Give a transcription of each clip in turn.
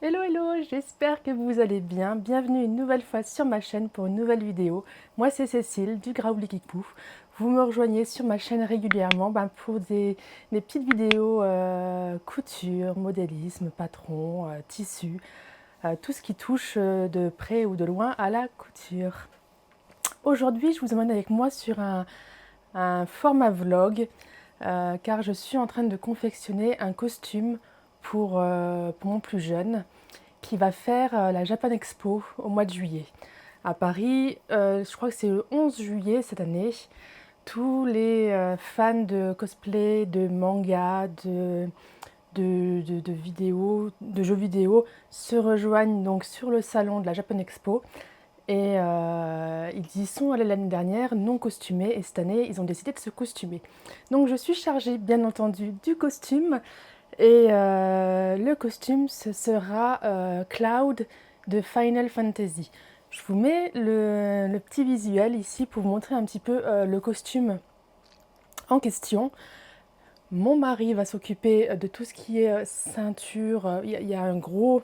Hello hello, j'espère que vous allez bien. Bienvenue une nouvelle fois sur ma chaîne pour une nouvelle vidéo. Moi c'est Cécile du Graouli Kikpouf. Vous me rejoignez sur ma chaîne régulièrement pour des petites vidéos couture, modélisme, patron, tissu, tout ce qui touche de près ou de loin à la couture. Aujourd'hui je vous emmène avec moi sur un format vlog car je suis en train de confectionner un costume pour mon plus jeune qui va faire la Japan Expo au mois de juillet à Paris. Je crois que c'est le 11 juillet cette année. Tous les fans de cosplay, de manga, de vidéos, de jeux vidéo se rejoignent donc sur le salon de la Japan Expo. Et ils y sont allés l'année dernière non costumés et cette année ils ont décidé de se costumer. Donc je suis chargée bien entendu du costume et le costume ce sera Cloud de Final Fantasy. Je vous mets le petit visuel ici pour vous montrer un petit peu le costume en question. Mon mari va s'occuper de tout ce qui est ceinture. Il y a un gros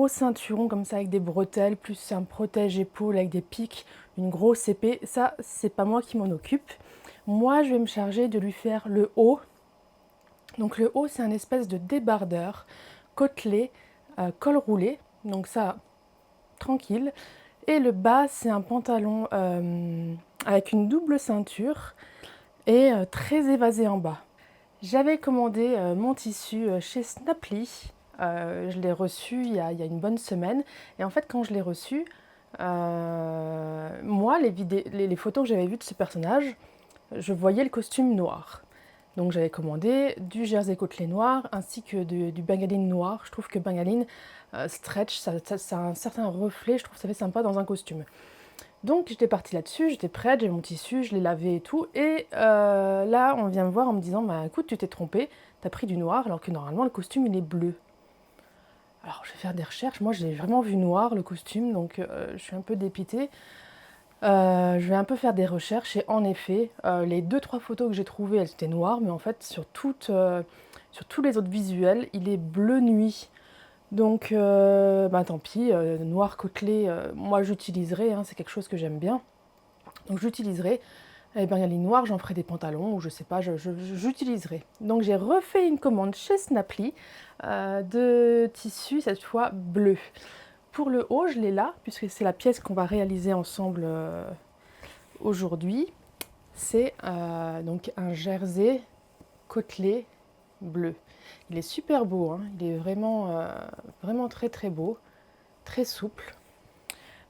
ceinturon comme ça avec des bretelles, plus un protège-épaule avec des pics, une grosse épée. Ça, c'est pas moi qui m'en occupe. Moi, je vais me charger de lui faire le haut. Donc le haut, c'est un espèce de débardeur côtelé, col roulé. Donc ça, tranquille. Et le bas, c'est un pantalon avec une double ceinture et très évasé en bas. J'avais commandé mon tissu chez Snaply. Je l'ai reçu il y a une bonne semaine. Et en fait, quand je l'ai reçu, moi, les photos que j'avais vues de ce personnage, je voyais le costume noir. Donc j'avais commandé du jersey côtelé noir ainsi que du bengaline noir. Je trouve que bengaline stretch, ça a un certain reflet, je trouve que ça fait sympa dans un costume. Donc j'étais partie là-dessus, j'étais prête, j'ai mon tissu, je l'ai lavé et tout. Et là, on vient me voir en me disant, bah écoute, tu t'es trompée, t'as pris du noir alors que normalement le costume il est bleu. Alors je vais faire des recherches, moi j'ai vraiment vu noir le costume, donc je suis un peu dépitée. Je vais un peu faire des recherches et en effet, les deux trois photos que j'ai trouvées, elles étaient noires, mais en fait sur tous les autres visuels, il est bleu nuit. Donc bah, tant pis, noir côtelé, moi j'utiliserai, hein, c'est quelque chose que j'aime bien. Donc j'utiliserai, et ben les noirs, j'en ferai des pantalons ou je sais pas, j'utiliserai. Donc j'ai refait une commande chez Snaply de tissu, cette fois bleu. Pour le haut, je l'ai là, puisque c'est la pièce qu'on va réaliser ensemble aujourd'hui. C'est donc un jersey côtelé bleu. Il est super beau, hein. Il est vraiment très très beau, très souple.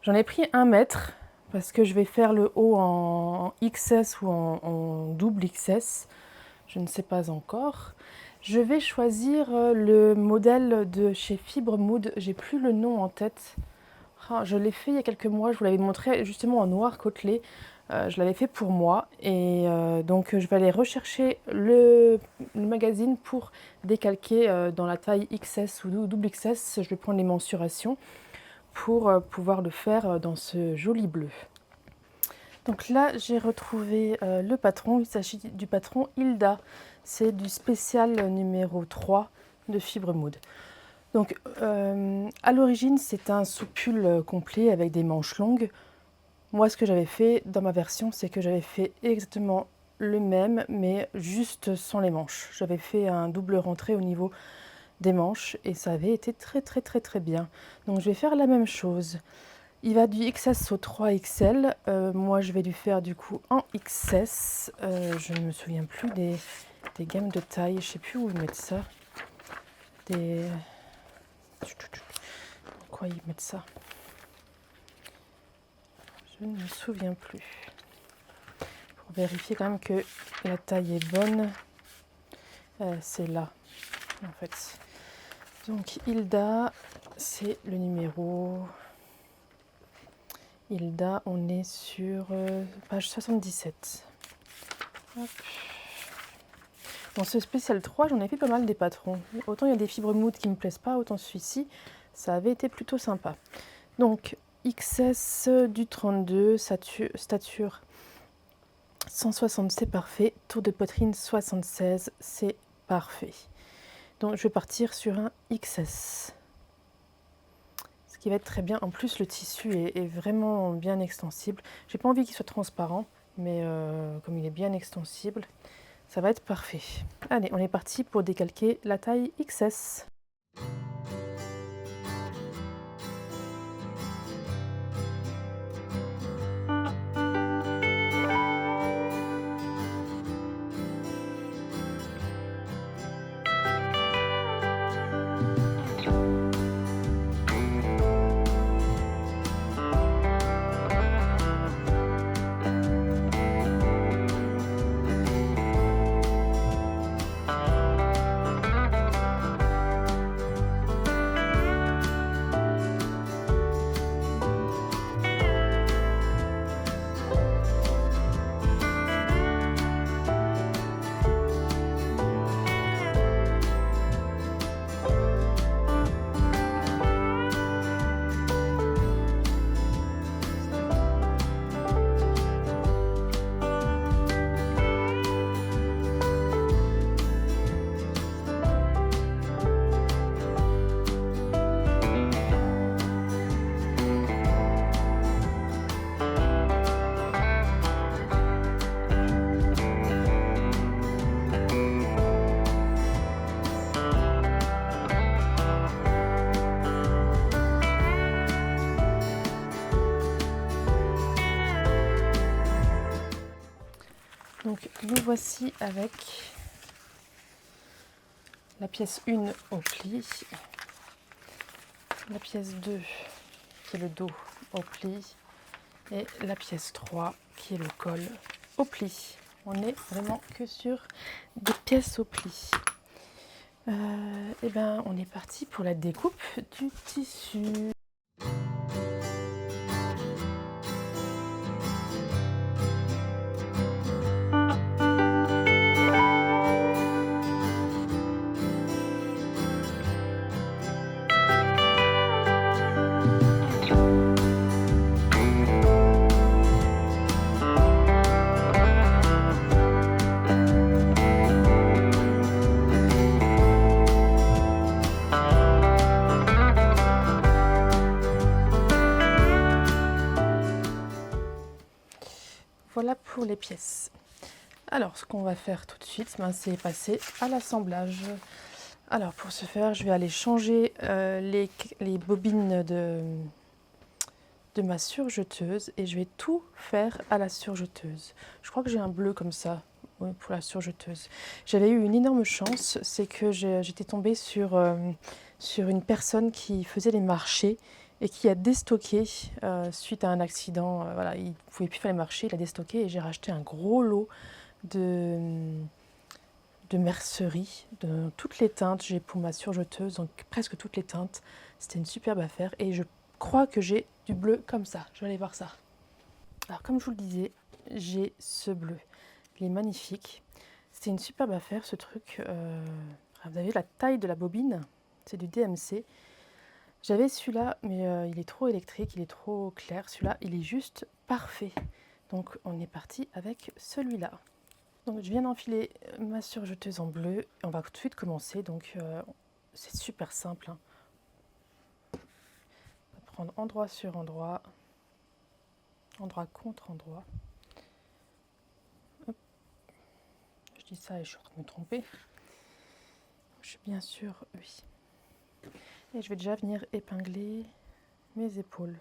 J'en ai pris 1 mètre parce que je vais faire le haut en XS ou en double XS. Je ne sais pas encore. Je vais choisir le modèle de chez Fibre Mood. J'ai plus le nom en tête. Ah, je l'ai fait il y a quelques mois. Je vous l'avais montré justement en noir côtelé. Je l'avais fait pour moi et donc je vais aller rechercher le magazine pour décalquer dans la taille XS ou double XS. Je vais prendre les mensurations pour pouvoir le faire dans ce joli bleu. Donc là, j'ai retrouvé le patron. Il s'agit du patron Hilda. C'est du spécial numéro 3 de Fibre Mood. Donc à l'origine, c'est un soupule complet avec des manches longues. Moi, ce que j'avais fait dans ma version, c'est que j'avais fait exactement le même, mais juste sans les manches. J'avais fait un double rentré au niveau des manches et ça avait été très bien. Donc je vais faire la même chose. Il va du XS au 3XL. Moi, je vais lui faire du coup en XS. Je ne me souviens plus des gammes de taille. Je ne sais plus où ils mettent ça. Quoi ils mettent ça? Je ne me souviens plus. Pour vérifier quand même que la taille est bonne. C'est là, en fait. Donc Hilda, c'est le numéro... Hilda, on est sur page 77. Hop. Dans ce spécial 3, j'en ai fait pas mal des patrons. Autant il y a des fibres mood qui me plaisent pas, autant celui-ci, ça avait été plutôt sympa. Donc XS du 32, stature 160, c'est parfait. Tour de poitrine 76, c'est parfait. Donc je vais partir sur un XS. Ce qui va être très bien. En plus le tissu est vraiment bien extensible. J'ai pas envie qu'il soit transparent, mais comme il est bien extensible, ça va être parfait. Allez, on est parti pour décalquer la taille XS. Donc nous voici avec la pièce 1 au pli, la pièce 2 qui est le dos au pli et la pièce 3 qui est le col au pli. On est vraiment que sur des pièces au pli. Et ben on est parti pour la découpe du tissu. Voilà pour les pièces. Alors, ce qu'on va faire tout de suite, c'est passer à l'assemblage. Alors, pour ce faire, je vais aller changer les bobines de ma surjeteuse et je vais tout faire à la surjeteuse. Je crois que j'ai un bleu comme ça pour la surjeteuse. J'avais eu une énorme chance, c'est que j'étais tombée sur une personne qui faisait les marchés et qui a déstocké suite à un accident. Voilà, il ne pouvait plus faire les marchés, il a déstocké et j'ai racheté un gros lot de mercerie, de toutes les teintes. J'ai pour ma surjeteuse, donc presque toutes les teintes. C'était une superbe affaire et je crois que j'ai du bleu comme ça. Je vais aller voir ça. Alors comme je vous le disais, j'ai ce bleu. Il est magnifique. C'était une superbe affaire ce truc. Vous avez la taille de la bobine, c'est du DMC. J'avais celui-là, mais il est trop électrique, il est trop clair. Celui-là, il est juste parfait. Donc on est parti avec celui-là. Donc je viens d'enfiler ma surjeteuse en bleu. On va tout de suite commencer. Donc c'est super simple. On va prendre endroit sur endroit, endroit contre endroit. Hop. Je dis ça et je suis en train de me tromper. Je suis bien sûre, oui. Et je vais déjà venir épingler mes épaules.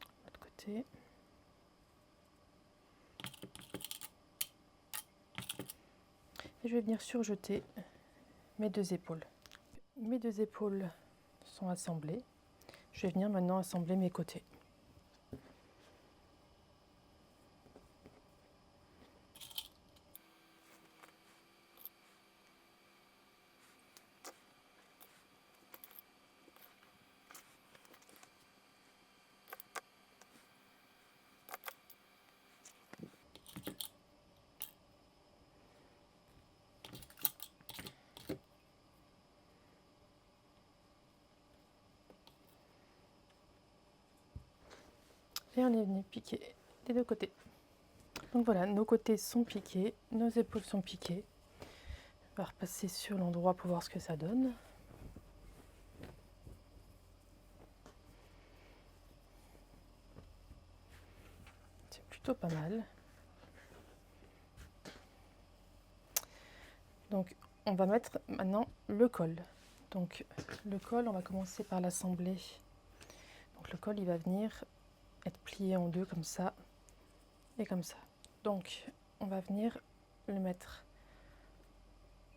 De l'autre côté. Et je vais venir surjeter mes deux épaules. Mes deux épaules sont assemblées. Je vais venir maintenant assembler mes côtés. Et on est venu piquer des deux côtés. Donc voilà, nos côtés sont piqués, nos épaules sont piquées. On va repasser sur l'endroit pour voir ce que ça donne. C'est plutôt pas mal. Donc on va mettre maintenant le col. Donc le col, on va commencer par l'assembler. Donc le col, il va venir être plié en deux comme ça et comme ça. Donc on va venir le mettre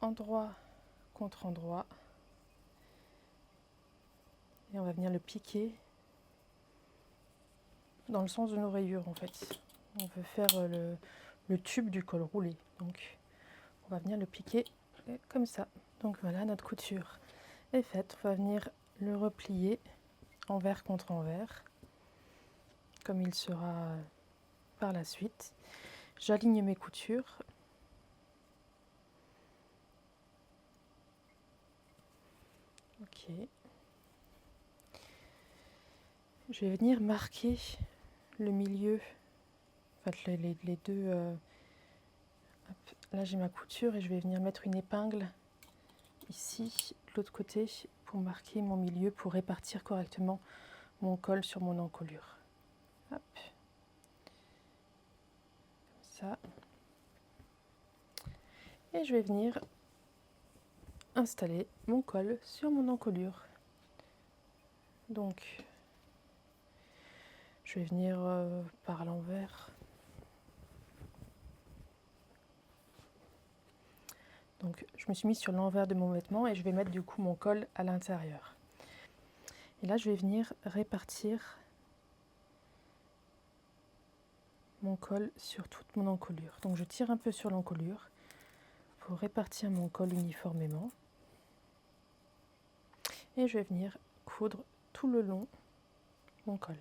endroit contre endroit et on va venir le piquer dans le sens de nos rayures en fait. On veut faire le tube du col roulé, donc on va venir le piquer comme ça. Donc voilà, notre couture est faite. On va venir le replier envers contre envers comme il sera par la suite. J'aligne mes coutures. Ok. Je vais venir marquer le milieu, en fait les deux. Hop, là j'ai ma couture et je vais venir mettre une épingle ici, de l'autre côté, pour marquer mon milieu, pour répartir correctement mon col sur mon encolure. Hop. Comme ça. Et je vais venir installer mon col sur mon encolure. Donc, je vais venir par l'envers. Donc, je me suis mise sur l'envers de mon vêtement et je vais mettre du coup mon col à l'intérieur. Et là, je vais venir répartir mon col sur toute mon encolure. Donc, je tire un peu sur l'encolure pour répartir mon col uniformément. Et je vais venir coudre tout le long mon col.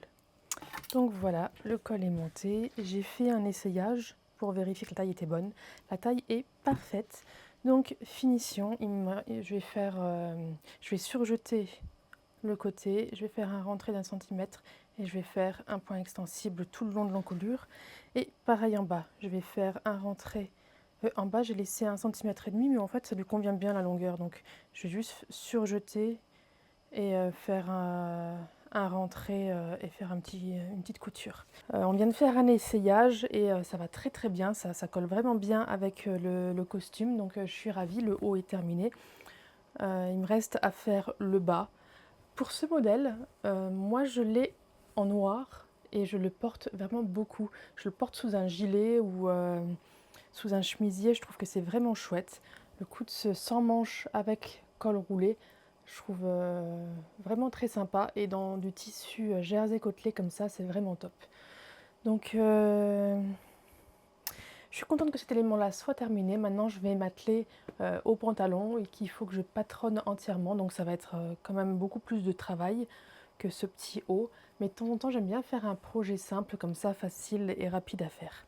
Donc voilà, le col est monté. J'ai fait un essayage pour vérifier que la taille était bonne. La taille est parfaite. Donc finition, je vais surjeter le côté, je vais faire un rentré d'1 centimètre et je vais faire un point extensible tout le long de l'encolure. Et pareil en bas, je vais faire un rentré. En bas, j'ai laissé 1,5 centimètre, mais en fait, ça lui convient bien la longueur. Donc je vais juste surjeter et faire un rentré et faire une petite couture. On vient de faire un essayage et ça va très très bien, ça colle vraiment bien avec le costume, donc je suis ravie, le haut est terminé. Il me reste à faire le bas. Pour ce modèle, moi je l'ai en noir et je le porte vraiment beaucoup. Je le porte sous un gilet ou sous un chemisier, je trouve que c'est vraiment chouette. Le coude sans manche avec col roulé, je trouve vraiment très sympa, et dans du tissu jersey côtelé comme ça, c'est vraiment top. Donc je suis contente que cet élément-là soit terminé. Maintenant je vais m'atteler au pantalon et qu'il faut que je patronne entièrement, donc ça va être quand même beaucoup plus de travail que ce petit haut. Mais de temps en temps j'aime bien faire un projet simple comme ça, facile et rapide à faire.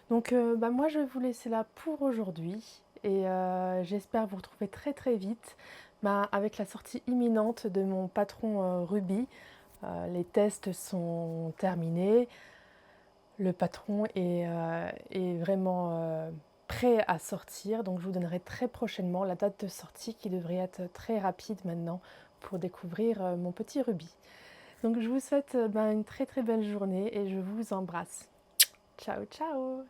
Donc moi je vais vous laisser là pour aujourd'hui et j'espère vous retrouver très très vite avec la sortie imminente de mon patron Ruby. Les tests sont terminés, le patron est vraiment prêt à sortir, donc je vous donnerai très prochainement la date de sortie qui devrait être très rapide maintenant pour découvrir mon petit Ruby. Donc je vous souhaite une très très belle journée et je vous embrasse. Ciao ciao!